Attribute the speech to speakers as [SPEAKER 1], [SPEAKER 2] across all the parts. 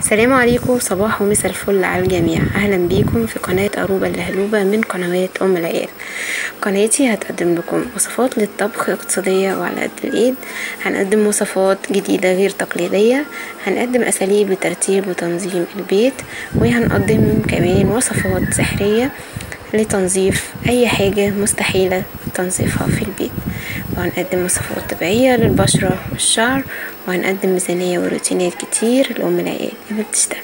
[SPEAKER 1] السلام عليكم، صباح ومساء الفل على الجميع. اهلا بيكم في قناة اروبا اللهلوبة من قنوات ام العيال. قناتي هتقدم لكم وصفات للطبخ اقتصادية وعلى قد الايد. هنقدم وصفات جديدة غير تقليدية، هنقدم اساليب لترتيب وتنظيم البيت، وهنقدم كمان وصفات سحرية لتنظيف اي حاجة مستحيلة تنظيفها في البيت، وهنقدم وصفات طبيعية للبشرة والشعر، وهنقدم ميزانية وروتينات كتير لأم العيال اللي بتشتغل.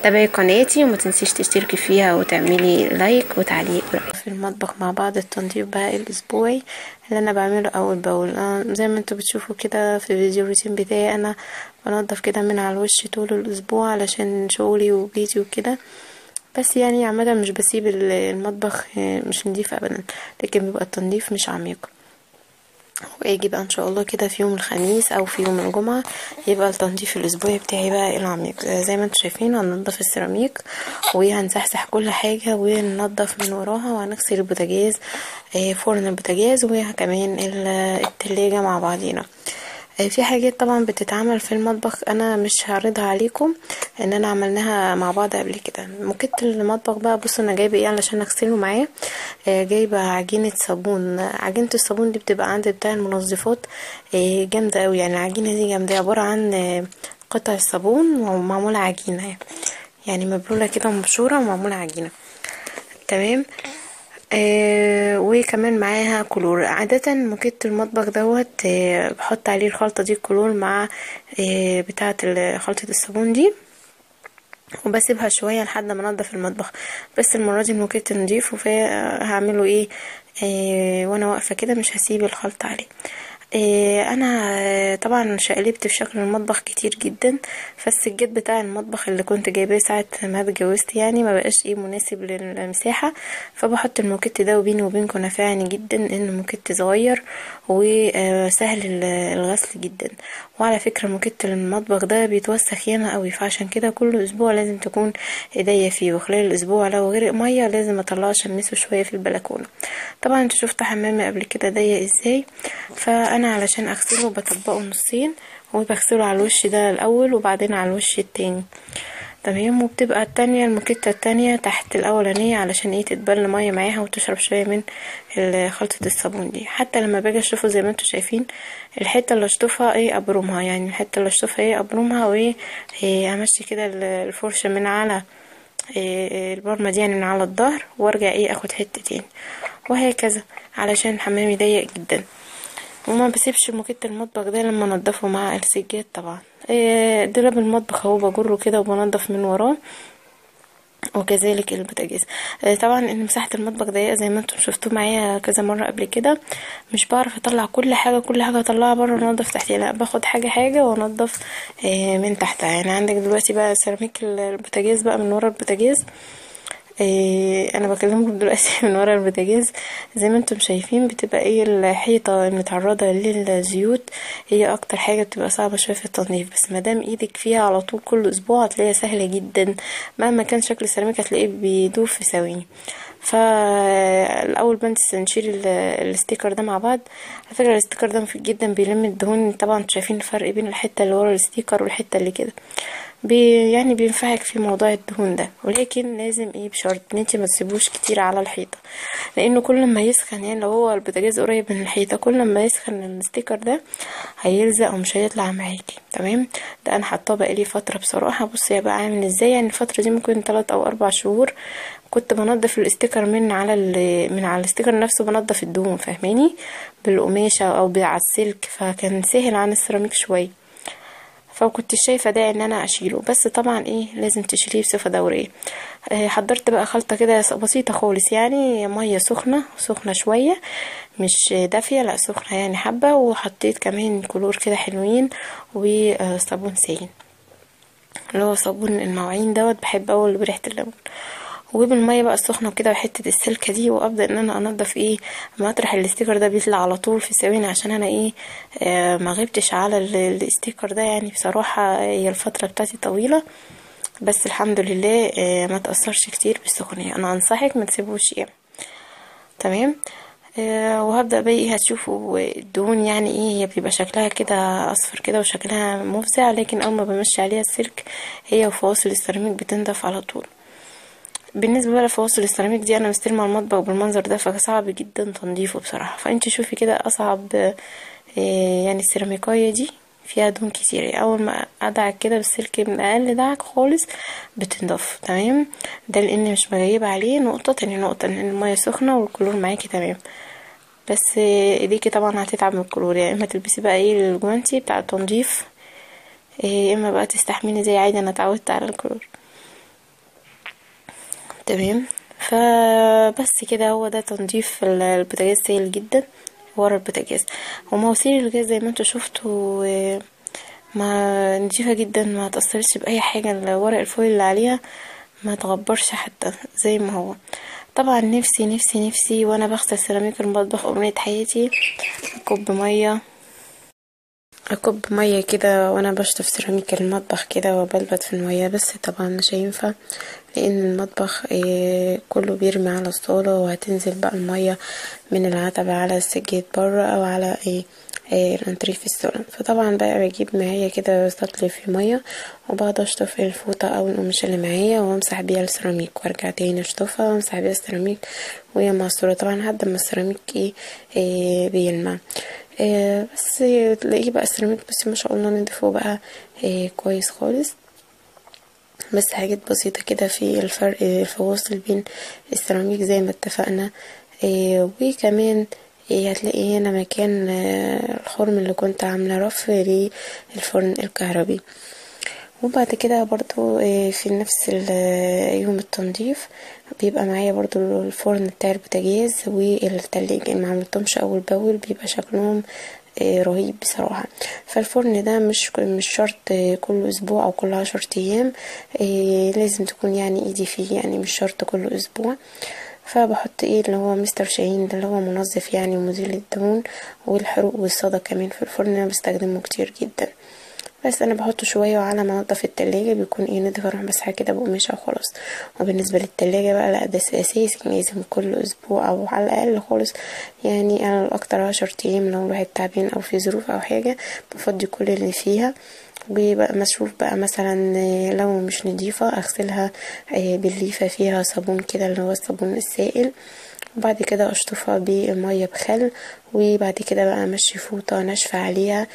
[SPEAKER 1] تابعي قناتي وما تنسيش تشتركي فيها وتعملي لايك وتعليق في المطبخ مع بعض. التنظيف بقى الاسبوعي اللي انا بعمله اول باول، زي ما انتوا بتشوفوا كده في الفيديو الروتين بتاعي، انا بنضف كده من على الوش طول الاسبوع علشان شغلي وبيتي وكده. بس يعني عامة مش بسيب المطبخ مش نضيف ابدا، لكن بيبقى التنظيف مش عميق. واجي بقى ان شاء الله كده في يوم الخميس او في يوم الجمعة يبقى التنظيف الاسبوعي بتاعي بقى العميق. زي ما انتم شايفين هننضف السيراميك وهنسحسح كل حاجة وننضف من وراها، وهنغسل البوتاجاز، فرن البوتاجاز، وكمان التلاجة مع بعضينا. في حاجات طبعا بتتعمل في المطبخ انا مش هعرضها عليكم ان انا عملناها مع بعض قبل كده. موكيت المطبخ بقى، بصوا انا جايبه ايه علشان اغسله معاه. جايبه عجينه صابون. عجينه الصابون دي بتبقى عند بتاع المنظفات، جامده قوي. يعني العجينه دي جامده، عباره عن قطع الصابون ومعموله عجينه، يعني مبلوله كده ومبشوره ومعموله عجينه. تمام. وكمان معاها كلور. عادة موكيت المطبخ دوت بحط عليه الخلطة دي الكلور مع بتاعة خلطة الصابون دي، وبسيبها شوية لحد ما انضف المطبخ. بس المرة دي الموكيت نضيف، هعمله ايه وانا واقفة كده مش هسيب الخلطة عليه. انا طبعا شقلبت في شكل المطبخ كتير جدا، فالسجاد بتاع المطبخ اللي كنت جايباه ساعه ما اتجوزت يعني ما بقاش مناسب للمساحه، فبحط الموكيت ده. وبيني وبينكم نفعني جدا ان الموكيت صغير وسهل الغسل جدا. وعلى فكره موكيت المطبخ ده بيتوسخ ياما قوي، فعشان كده كل اسبوع لازم تكون ايديا فيه، وخلال الاسبوع لو غرق ميه لازم اطلعه اشمسه شويه في البلكونه. طبعا انتوا شفتوا حمامي قبل كده ضيق ازاي، فانا علشان اغسله بطبقه نصين، وبغسله على الوش ده الاول وبعدين على الوش التاني. تمام. وبتبقى التانية الموكيتة التانية تحت الاولانية علشان تتبل مية معاها وتشرب شوية من خلطة الصابون دي. حتى لما باجي اشطفه زي ما انتوا شايفين، الحتة اللي اشطفها ابرمها، يعني الحتة اللي اشطفها ابرمها، امشي كده الفرشة من على البرمة دي، يعني من على الظهر، وارجع اخد حتة تاني، وهكذا علشان حمامي ضيق جدا. وما بسيبش موكيت المطبخ ده لما انضفه مع السجاد. طبعا دولاب المطبخ اهو بجره كده وبنضف من وراه، وكذلك البوتاجاز. طبعا ان مساحه المطبخ ضيقه زي ما انتم شفتوا معايا كذا مره قبل كده، مش بعرف اطلع كل حاجه اطلعها بره وانضف تحتيها، لا باخد حاجه حاجه وانضف من تحتها. يعني عندك دلوقتي بقى سيراميك البوتاجاز بقى من ورا البوتاجاز، انا بكلمكم دلوقتي من ورا البوتاجاز. زي ما انتم شايفين بتبقى الحيطه المتعرضه للزيوت هي اكتر حاجه بتبقى صعبه شويه في التنظيف. بس مادام ايدك فيها على طول كل اسبوع هتلاقيها سهله جدا، مهما كان شكل السيراميك هتلاقيه بيدوب في ثواني. فالاول بس نشيل الستيكر ده مع بعض. على فكره الستيكر ده مفيد جدا، بيلم الدهون. طبعا شايفين الفرق بين الحته اللي ورا الستيكر والحته اللي كده، يعني بينفعك في موضوع الدهون ده. ولكن لازم بشرط ان انت ما تسيبوش كتير على الحيطه، لانه كل ما يسخن، يعني لو هو البوتاجاز قريب من الحيطه كل ما يسخن الستيكر ده هيلزق ومش هيطلع معاكي. تمام. ده انا حاطاه بقالي فتره بصراحه. بصي بقى عامل ازاي، يعني الفتره دي ممكن 3 أو 4 شهور كنت بنضف الاستيكر من على الاستيكر نفسه، بنضف الدهون فاهماني، بالقماشه او على السلك، فكان سهل عن السيراميك شويه. فكنت شايفه ده ان انا اشيله، بس طبعا لازم تشيليه بصفه دوريه. حضرت بقى خلطه كده بسيطه خالص، يعني ميه سخنه شويه، مش دافيه، لا سخنه يعني حبه، وحطيت كمان كلور كده حلوين، وصابون سائل اللي هو صابون المواعين دوت، بحب اول بريحه الليمون. وبالميه بقى السخنه وكده وحته السلكه دي، وابدا ان انا انضف مطرح الاستيكر ده بيطلع على طول في ثواني، عشان انا ما غبتش على الاستيكر ده. يعني بصراحه هي الفتره بتاعتي طويله، بس الحمد لله ما تاثرش كتير بالسخونيه. انا انصحك ما تسيبوش تمام. وهبدأ بقى ايه، هتشوفوا الدهون يعني ايه، هي بيبقى شكلها كده اصفر كده وشكلها مفزع، لكن اول ما بمشي عليها السلك هي وفواصل السيراميك بتنضف على طول. بالنسبة بقى لفواصل السيراميك دي، انا مستلمة المطبخ بالمنظر ده، فصعب جدا تنظيفه بصراحة. فانت شوفي كده اصعب يعني السيراميكاية دي فيها دهون كتير، يعني اول ما ادعك كده بالسلك من اقل دعك خالص بتنضف تمام. ده لان مش مغيبة عليه نقطة، تاني نقطة ان المية سخنة والكلور معاكي تمام. بس ايديكي طبعا هتتعب من الكلور، يعني اما تلبسي بقى ايه الجوانتي بتاع التنظيف، يا اما بقى تستحملي زي عادي، انا اتعودت على الكلور تمام. فبس كده، هو ده تنظيف البوتاجاز سهل جدا. ورا البوتاجاز ومواسير الغاز زي ما انتوا شفتوا ما نضيفة جدا، ما تأثرش بأي حاجة، الورق الفويل اللي عليها ما تغبرش حتى زي ما هو. طبعا نفسي نفسي نفسي وانا بغسل سيراميك المطبخ أمنية حياتي كوب مية، اكب ميه كده وانا بشطف سيراميك المطبخ كده وبلبط في الميه، بس طبعا مش هينفع لان المطبخ كله بيرمي على الصالة، وهتنزل بقى الميه من العتبة على السجاد بره او على الانتريه في السلم. فطبعا بقى بجيب معايا كده سطل فيه ميه، وبقعد اشطف الفوطة او القماش اللي معايا وامسح بيها السيراميك، وارجع تاني اشطفها وامسح بيها السيراميك وهي معصورة طبعا لحد ما السيراميك بيلمع. بس تلاقيه بقى السيراميك بس ما شاء الله نضيفه بقى كويس خالص. بس حاجات بسيطة كده في الفرق الفواصل بين السيراميك زي ما اتفقنا. وكمان هتلاقي هنا مكان الخرم اللي كنت عاملة رف للفرن الكهربي. وبعد كده برضو في نفس يوم التنظيف بيبقى معايا برضو الفرن بتاع البوتاجاز والتلاجة، ما عملتهمش اول باول، بيبقى شكلهم رهيب بصراحة. فالفرن ده مش شرط كل اسبوع او كل 10 ايام لازم تكون يعني ايدي فيه، يعني مش شرط كل اسبوع. فبحط اللي هو مستر شاهين ده اللي هو منظف يعني ومزيل الدهون والحروق والصدى كمان في الفرن، انا بستخدمه كتير جدا. بس انا بحطه شويه، وعلى ما انضف التلاجة بيكون نضف، اروح مسحها كده بقماشة وخلاص. وبالنسبه للتلاجة بقى لا، ده اساسي، لازم كل اسبوع او على الاقل خالص، يعني انا الاكتر 10 ايام لو الواحد تعبان او في ظروف او حاجه بفضي كل اللي فيها. وبقى مشروف بقى مثلا لو مش نضيفة اغسلها بالليفة فيها صابون كده اللي هو الصابون السائل، وبعد كده اشطفها بمية بخل. وبعد كده بقى امشي فوطة ناشفة عليها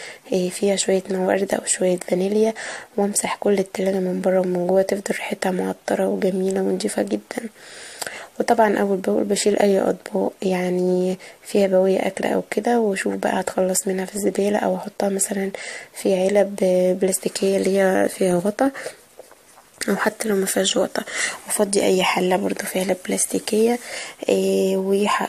[SPEAKER 1] فيها شوية وردة او شوية فانيليا، وامسح كل التلاجة من بره ومن جوه، تفضل ريحتها معطرة وجميلة ونضيفة جدا. وطبعا اول باول بشيل اي اطباق يعني فيها بواقي اكل او كده، واشوف بقى هتخلص منها في الزبالة او احطها مثلا في علب بلاستيكية اللي هي فيها غطا، او حتى لو ما فيهاش غطا. وافضي اي حله برضو في علب بلاستيكيه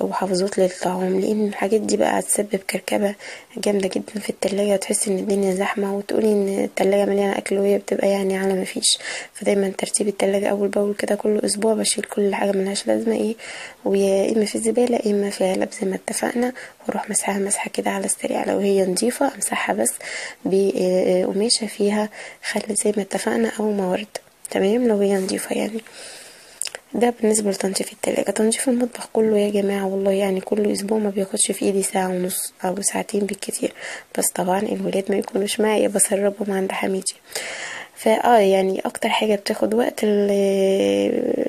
[SPEAKER 1] وحافظات للطعام، لان الحاجات دي بقى هتسبب كركبه جامده جدا في التلاجة، وتحسي ان الدنيا زحمه وتقولي ان التلاجة مليانه اكل وهي بتبقى يعني على ما فيش. فدايما ترتيب التلاجة اول باول كده، كل اسبوع بشيل كل حاجه ملهاش لازمه ويا اما في الزباله يا اما في علب زي ما اتفقنا، واروح مسحها مسحه كده على السريع. لو هي نظيفه امسحها بس بقماشه فيها خل زي ما اتفقنا او موارد تمام لو هي نضيفة يعني. ده بالنسبة لتنظيف التلاجة. تنظيف المطبخ كله يا جماعة والله يعني كل اسبوع ما بياخدش في ايدي ساعة ونص او ساعتين بالكتير، بس طبعا الولاد ما يكونوش معايا، بسربهم عند حميتي. يعني اكتر حاجة بتاخد وقت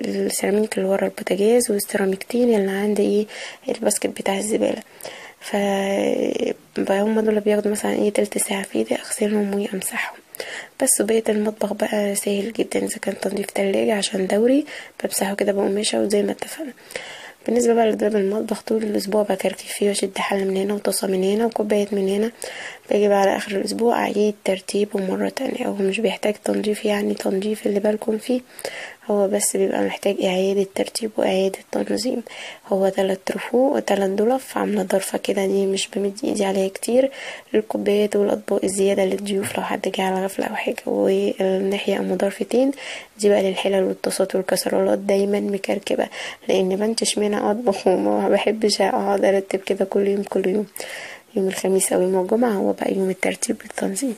[SPEAKER 1] السيراميك اللي ورا البوتاجاز، والسيراميكتين اللي عند الباسكت بتاع الزبالة. ف هم دول بياخدوا مثلا تلت ساعة في ايدي اغسلهم وامسحهم بس. بقية المطبخ بقى سهل جدا، اذا كان تنظيف تلاجة عشان دوري بمسحه كده بقماشة وزي ما اتفقنا. بالنسبة بقى لدولاب المطبخ طول الاسبوع بكركب فيه واشد حلة من هنا وطاسة من هنا وكوبايات من هنا، باجي بقى على اخر الاسبوع اعيد ترتيبه مرة تانية. هو مش بيحتاج تنظيف يعني تنظيف اللي بالكم فيه، هو بس بيبقى محتاج اعادة ترتيب واعادة تنظيم. هو 3 رفوف و3 ضلف عاملة ضرفة كده، دي مش بمد ايدي عليها كتير، للكوبايات والاطباق الزيادة للضيوف لو حد جه على غفلة او حاجة. والناحية ام ضرفتين دي بقى للحلل والطاسات والكسرولات، دايما مكركبة لان بنتش منها اطبخ وما بحبش اقعد ارتب كده كل يوم كل يوم. يوم الخميس او يوم الجمعة هو بقى يوم الترتيب للتنظيم.